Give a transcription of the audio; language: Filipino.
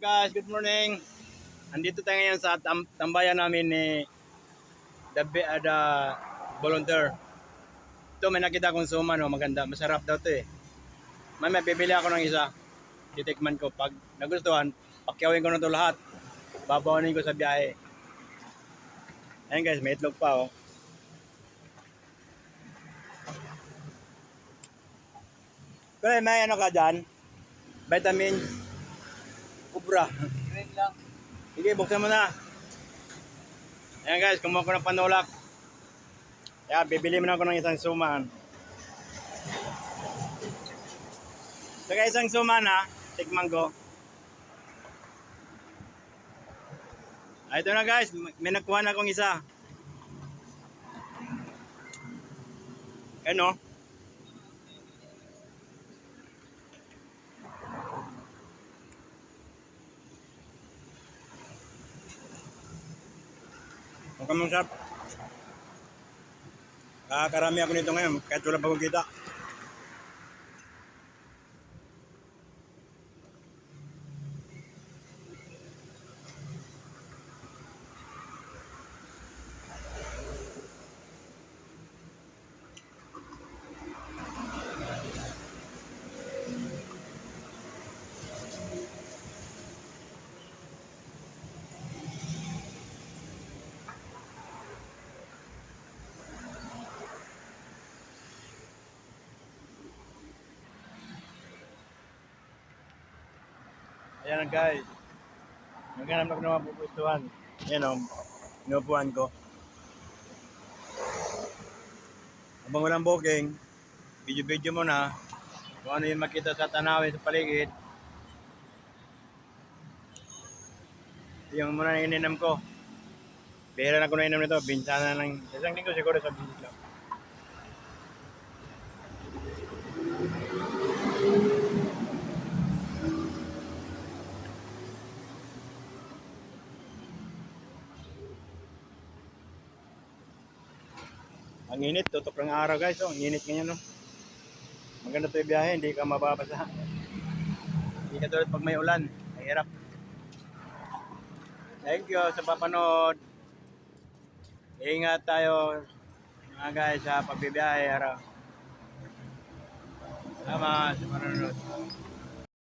Guys, good morning. Andito tayo ngayon sa tambayan namin ni the volunteer. Ito may nakita akong suman, no, maganda. Masarap daw 'to eh. May bibili ako ng isa. Titikman ko. Pag nagustuhan, pakyawin ko na 'to lahat. Babawanin ko sa biyahe. Ayun guys, may itlog pa oh. Pero may ano ka dyan? Vitamin Cobra. Green lang. Sige, buksan mo na. Ayan guys, kumuha ko ng panulak. Kaya bibili mo na ako ng isang suman. Saka isang suman ha, tikman ko. Ito na guys, may nakuha na akong isa. Ano? Ang kamang sarap. Karami ako nito ngayon, kahit wala pa akong kita. Ayan na guys. Naghanap ako ng mapupustuhan. Ayan o, inupuan ko. Habang walang booking, video-video mo na kung ano yung makita sa tanawin sa paligid. Yung muna ininom ko. Bihira na ko na inom nito. Binsana ng isang linggo siguro sa bisis lang. Ang init, tutok ng araw guys. Oh, ang init ngayon. No? Maganda ito yung biyahe, hindi ka mababasa. Hindi ka tulad pag may ulan. Mahirap. Thank you sa papanood. Ingat tayo mga guys sa pagbibiyahe araw. Salamat sa panonood.